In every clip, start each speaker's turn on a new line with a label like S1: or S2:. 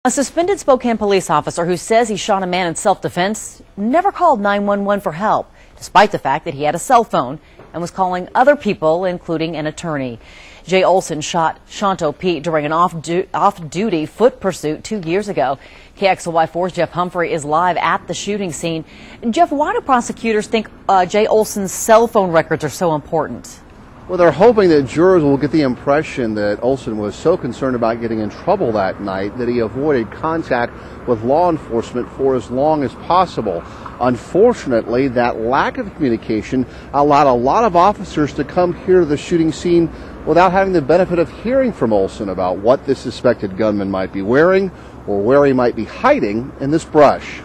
S1: A suspended Spokane police officer who says he shot a man in self-defense never called 911 for help, despite the fact that he had a cell phone and was calling other people, including an attorney. Jay Olsen shot Shanto Pete during an off-duty foot pursuit 2 years ago. KXLY4's Jeff Humphrey is live at the shooting scene. Jeff, why do prosecutors think Jay Olsen's cell phone records are so important?
S2: Well, they're hoping that jurors will get the impression that Olsen was so concerned about getting in trouble that night that he avoided contact with law enforcement for as long as possible. Unfortunately, that lack of communication allowed a lot of officers to come here to the shooting scene without having the benefit of hearing from Olsen about what the suspected gunman might be wearing or where he might be hiding in this brush.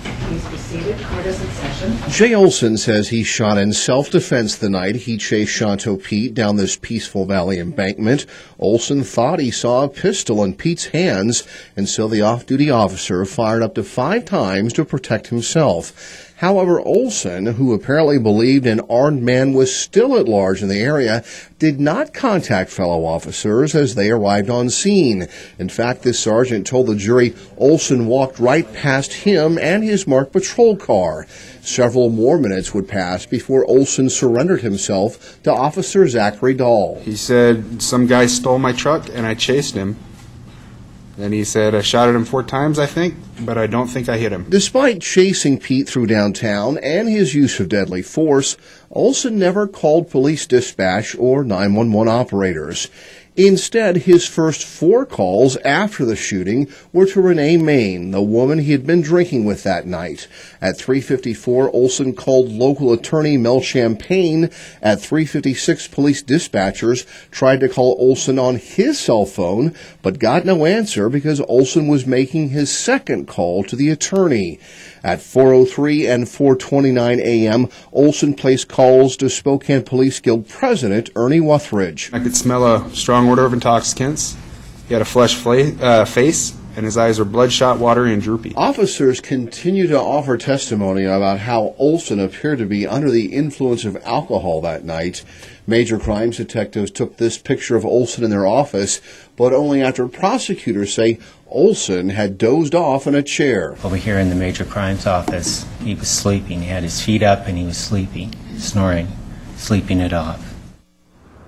S1: Please be seated. Court is in session.
S3: Jay Olsen says he shot in self-defense the night he chased Shanto Pete down this Peaceful Valley embankment. Olsen thought he saw a pistol in Pete's hands, and so the off-duty officer fired up to 5 times to protect himself. However, Olsen, who apparently believed an armed man was still at large in the area, did not contact fellow officers as they arrived on scene. In fact, this sergeant told the jury Olsen walked right past him and his marked patrol car. Several more minutes would pass before Olsen surrendered himself to Officer Zachary Dahl.
S4: He said, "Some guy stole my truck and I chased him." And he said, "I shot at him 4 times, I think, but I don't think I hit him."
S3: Despite chasing Pete through downtown and his use of deadly force, Olsen never called police dispatch or 911 operators. Instead, his first 4 calls after the shooting were to Renee Main, the woman he had been drinking with that night. At 3:54, Olsen called local attorney Mel Champagne. At 3:56, police dispatchers tried to call Olsen on his cell phone, but got no answer because Olsen was making his second call to the attorney. At 4:03 and 4:29 a.m., Olsen placed calls to Spokane Police Guild President Ernie Wuthridge.
S4: I could smell a strong odor of intoxicants. He had a flushed face, and his eyes were bloodshot, watery, and droopy.
S3: Officers continue to offer testimony about how Olsen appeared to be under the influence of alcohol that night. Major crimes detectives took this picture of Olsen in their office, but only after prosecutors say Olsen had dozed off in a chair.
S5: Over here in the major crimes office, he was sleeping. He had his feet up and he was sleeping, snoring, sleeping it off.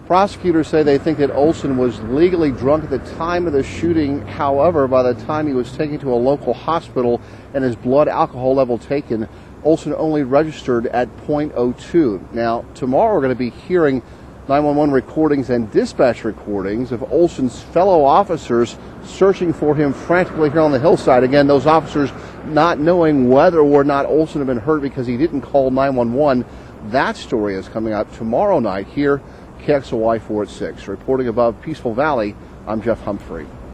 S2: Prosecutors say they think that Olsen was legally drunk at the time of the shooting. However, by the time he was taken to a local hospital and his blood alcohol level taken, Olsen only registered at .02. Now, tomorrow we're going to be hearing 911 recordings and dispatch recordings of Olsen's fellow officers searching for him frantically here on the hillside. Again, those officers not knowing whether or not Olsen had been hurt because he didn't call 911. That story is coming out tomorrow night here, KXLY4 at 6. Reporting above Peaceful Valley, I'm Jeff Humphrey.